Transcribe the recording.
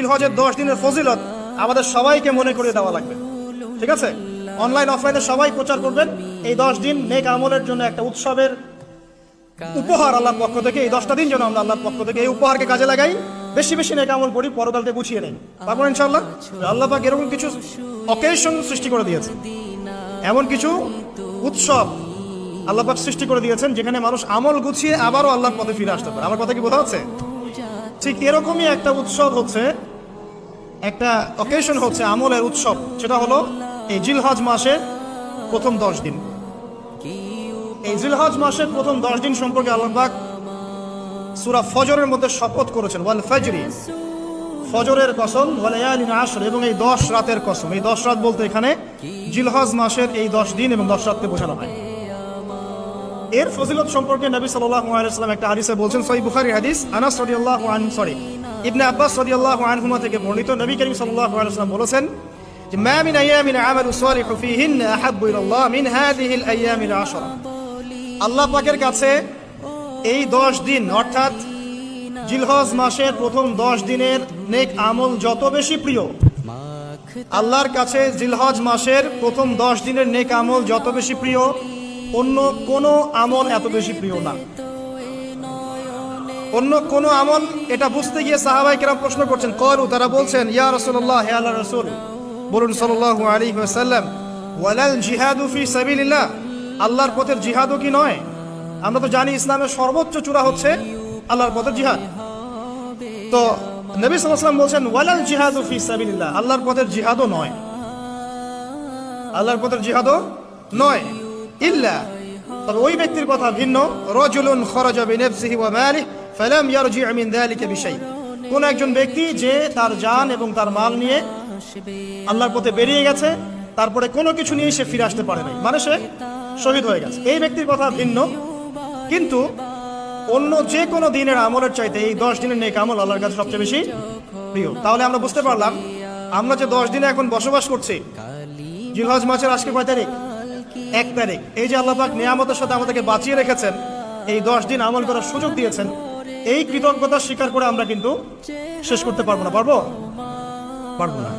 হজের 10 দিনের ফজিলত আমাদের সবাইকে মনে করে দেওয়া লাগবে, ঠিক আছে? অনলাইন অফলাইনে সবাই প্রচার করবেন। এই 10 দিন নেক আমলের জন্য একটা উৎসবের উপহার আল্লাহর পক্ষ থেকে। এই 10টা দিন যেন আমরা আল্লাহর পক্ষ থেকে এই উপহারকে কাজে লাগাই, বেশি বেশি নেক আমল করি, পরকালকে গুছিয়ে নেই। তারপর ইনশাআল্লাহ আল্লাহ পাক এরকম কিছু অকেশন সৃষ্টি করে দিয়েছে, এমন কিছু উৎসব আল্লাহ পাক সৃষ্টি করে দিয়েছেন যেখানে মানুষ আমল গুছিয়ে আবারও আল্লাহর পথে ফিরে আসতে পারে। আমার কথা কি বোঝা যাচ্ছে? ঠিক এরকমই একটা উৎসব হচ্ছে, একটা অকেশন হচ্ছে আমলের উৎসব, সেটা হলো এই জিলহজ মাসের প্রথম 10 দিন। এই জিলহজ মাসের প্রথম 10 দিন সম্পর্কে আল্লাহ পাক সূরা ফজরের মধ্যে শপথ করেছেন, ওয়াল ফাজরি, ফজরের কসম, ওয়া লায়ালিন আশর, এবং এই 10 রাতের কসম। এই 10 রাত বলতে এখানে জিলহজ মাসের এই 10 দিন এবং 10 রাতকে বোঝানো হয়। এর ফজিলত সম্পর্কে নবী সাল্লাল্লাহু আলাইহি ওয়াসাল্লাম একটা হাদিসে বলছেন, সহিহ বুখারী হাদিস, আনাস রাদিয়াল্লাহু আনহু ইবনে আব্বাস রাদিয়াল্লাহু আনহুমা থেকে বর্ণিত, নবী করিম সাল্লাল্লাহু আলাইহি ওয়াসাল্লাম বলেছেন যে মা মিন আইয়ামিন আমালু সালিহু ফীহিন্না আহাব্বু ইলাল্লাহ মিন হাযিহিল আইয়ামিল আশরা। আল্লাহ পাকের কাছে এই 10 দিন অর্থাৎ জিলহজ মাসের প্রথম 10 দিনের নেক আমল যত বেশি প্রিয়, আল্লাহর কাছে জিলহজ মাসের প্রথম 10 দিনের নেক আমল যত বেশি প্রিয়, অন্য কোনো আমল এত বেশি প্রিয় না। অন্য কোন আমল, এটা বুঝতে গিয়ে সাহাবায়ে কেরাম প্রশ্ন করছেন, ক্বালু, তারা বলছেন, ইয়া রাসূলুল্লাহ, হে আল্লাহর রাসূল, বলুন সাল্লাল্লাহু আলাইহি ওয়াসাল্লাম, ওয়ালাল জিহাদু ফি সাবিলিল্লাহ, আল্লাহর পথের জিহাদও কি নয়? আমরা তো জানি ইসলামের সর্বোচ্চ চূড়া হচ্ছে আল্লাহর পথের জিহাদ। তো নবী সাল্লাল্লাহু আলাইহি ওয়াসাল্লাম বলছেন, ওয়ালাল জিহাদু ফি সাবিলিল্লাহ, আল্লাহর পথের জিহাদও নয়, আল্লাহর পথের জিহাদও নয়, ইল্লা, তবে ওই ব্যক্তির কথা ভিন্ন, রাজুলুন খারাজা বিনাফসিহি ওয়া মালিহি ফালাম ইয়ারজি মিন যালিকা বিশাই, কোন একজন ব্যক্তি যে তার জান এবং তার মাল নিয়ে আল্লাহর পথে বেরিয়ে গেছে, তারপরে কোনো কিছু নিয়ে সে ফিরে আসতে পারে নাই, মানে সে শহীদ হয়ে গেছে, এই ব্যক্তির কথা ভিন্ন। কিন্তু অন্য যে কোনো দিনের আমলের চাইতে এই 10 দিনের নেক আমল আল্লাহর কাছে সবচেয়ে বেশি প্রিয়। তাহলে আমরা বুঝতে পারলাম, আমরা যে 10 দিনে এখন বসবাস করছি, জিলহজ মাসের আজকে কয় তারিখ? 1 তারিখ। এই যে আল্লাহ পাক নিয়ামতের সাথে আমাদেরকে বাঁচিয়ে রেখেছেন, এই 10 দিন আমল করার সুযোগ দিয়েছেন, এই কৃতজ্ঞতা স্বীকার করে আমরা কিন্তু শেষ করতে পারবো না, পারবো না।